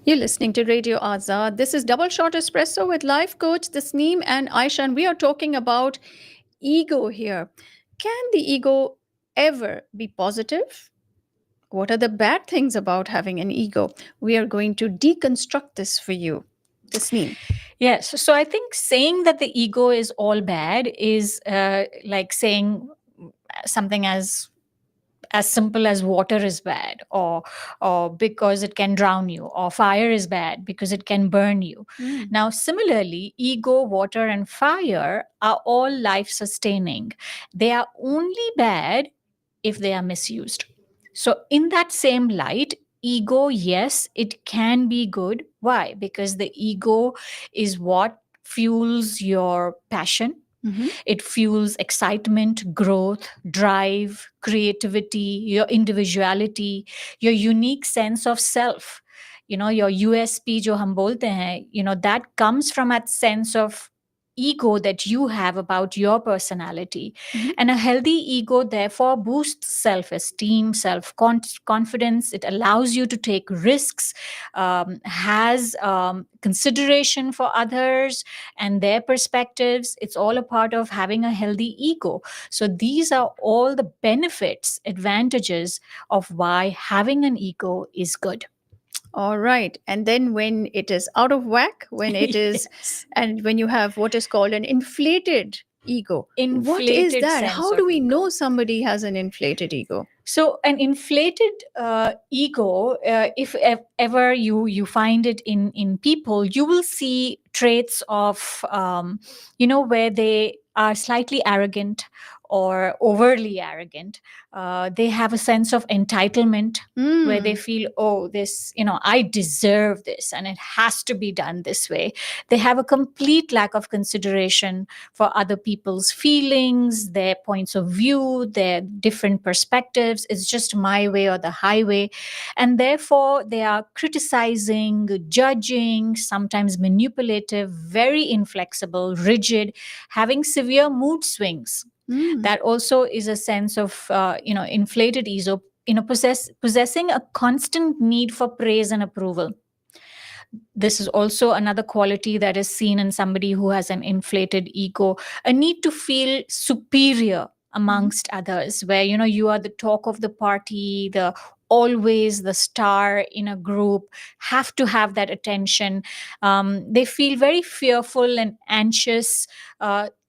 You're listening to Radio Azad. This is Doubleshot Espresso with life coach Tasneem and Aisha, and we are talking about ego here. Can the ego ever be positive? What are the bad things about having an ego? We are going to deconstruct this for you. Tasneem. Yes. So I think saying that the ego is all bad is like saying something as simple as water is bad, or because it can drown you, or fire is bad because it can burn you. Now similarly, ego, water and fire are all life sustaining. They are only bad if they are misused. So in that same light, ego, yes, it can be good. Why? Because the ego is what fuels your passion. It fuels excitement, growth, drive, creativity, your individuality, your unique sense of self. Your USP, jo hum bolte hain, that comes from that sense of ego that you have about your personality. And a healthy ego, therefore, boosts self esteem, self confidence. It allows you to take risks, has consideration for others and their perspectives. It's all a part of having a healthy ego. So, these are all the benefits, advantages of why having an ego is good. All right. And then when it is out of whack, when it is, Yes. and when you have what is called an inflated ego, what is Inflated that? sense How of do we ego. know somebody has an inflated ego? So an inflated ego, if ever you find it in people, you will see traits of where they are slightly arrogant or overly arrogant. They have a sense of entitlement where they feel, oh, this, I deserve this and it has to be done this way. They have a complete lack of consideration for other people's feelings, their points of view, their different perspectives. It's just my way or the highway. And therefore, they are criticizing, judging, sometimes manipulative, very inflexible, rigid, having severe mood swings. That also is a sense of, inflated ego, possessing a constant need for praise and approval. This is also another quality that is seen in somebody who has an inflated ego, a need to feel superior amongst others, where you are the talk of the party, the always the star in a group, have to have that attention. They feel very fearful and anxious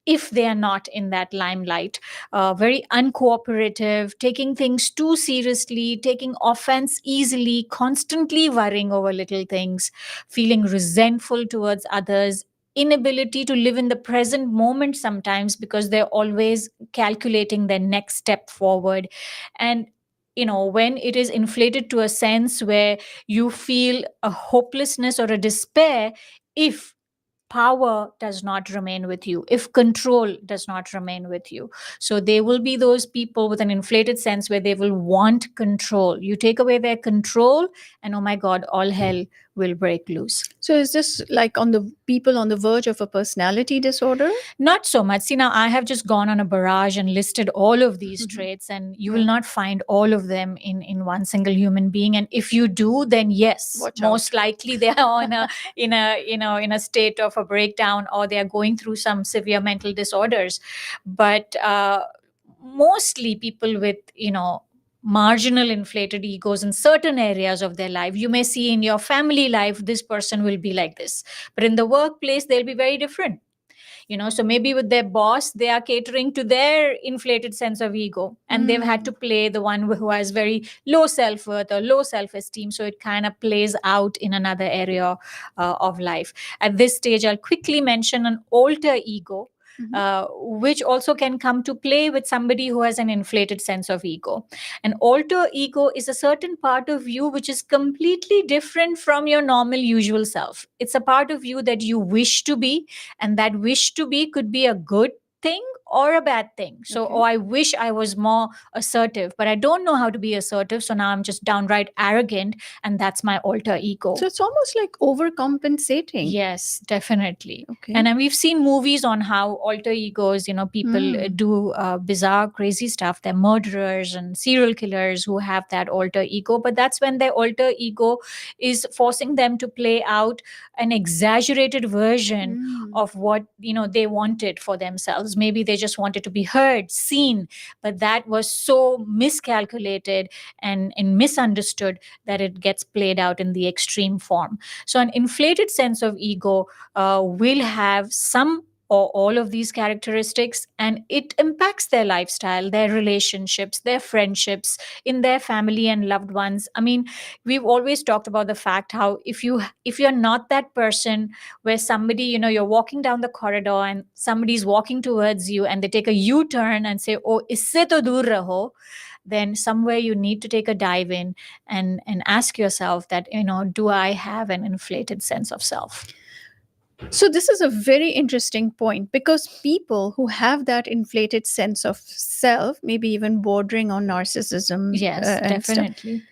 if they are not in that limelight, very uncooperative, taking things too seriously, taking offense easily, constantly worrying over little things, feeling resentful towards others, inability to live in the present moment sometimes because they're always calculating their next step forward. And when it is inflated to a sense where you feel a hopelessness or a despair if power does not remain with you, if control does not remain with you. So there will be those people with an inflated sense where they will want control. You take away their control, and oh my God, all hell will break loose. So is this like on the people on the verge of a personality disorder? Not so much. See, now I have just gone on a barrage and listed all of these traits, and you will not find all of them in one single human being. And if you do, then yes, Watch most out. likely they are in a state of a breakdown, or they are going through some severe mental disorders. But mostly people with marginal inflated egos in certain areas of their life. You may see in your family life this person will be like this, but in the workplace they'll be very different. So maybe with their boss they are catering to their inflated sense of ego, and they've had to play the one who has very low self-worth or low self-esteem, so it kind of plays out in another area of life. At this stage, I'll quickly mention an alter ego, which also can come to play with somebody who has an inflated sense of ego. An alter ego is a certain part of you which is completely different from your normal, usual self. It's a part of you that you wish to be, and that wish to be could be a good thing or a bad thing. So, Okay. oh, I wish I was more assertive, but I don't know how to be assertive. So now I'm just downright arrogant, and that's my alter ego. So it's almost like overcompensating. Yes, definitely. Okay. And we've seen movies on how alter egos, people Hmm. do bizarre, crazy stuff. They're murderers and serial killers who have that alter ego. But that's when their alter ego is forcing them to play out an exaggerated version Hmm. of what, they wanted for themselves. Maybe they just wanted to be heard, seen, but that was so miscalculated and misunderstood that it gets played out in the extreme form. So, an inflated sense of ego will have some or all of these characteristics, and it impacts their lifestyle, their relationships, their friendships, in their family and loved ones. I mean, we've always talked about the fact how if you're not that person where somebody, you're walking down the corridor and somebody's walking towards you and they take a U-turn and say, "Oh, isse to dur raho," then somewhere you need to take a dive in and ask yourself that, do I have an inflated sense of self? So this is a very interesting point, because people who have that inflated sense of self, maybe even bordering on narcissism Yes, and stuff, definitely.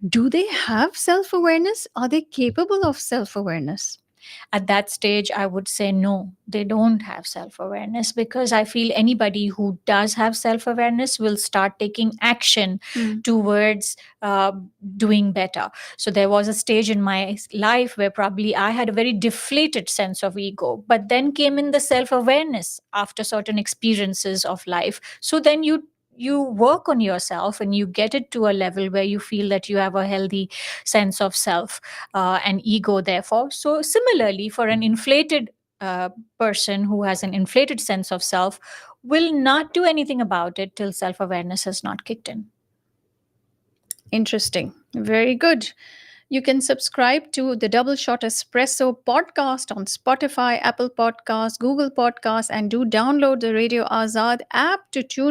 do they have self awareness? Are they capable of self awareness? At that stage, I would say no, they don't have self awareness, because I feel anybody who does have self awareness will start taking action Hmm. towards doing better. So there was a stage in my life where probably I had a very deflated sense of ego, but then came in the self awareness after certain experiences of life. So then you work on yourself and you get it to a level where you feel that you have a healthy sense of self and ego, therefore. So similarly, for an inflated person who has an inflated sense of self, will not do anything about it till self awareness has not kicked in. Interesting. Very good. You can subscribe to the Doubleshot Espresso podcast on Spotify, Apple Podcasts, Google Podcasts, and do download the Radio Azad app to tune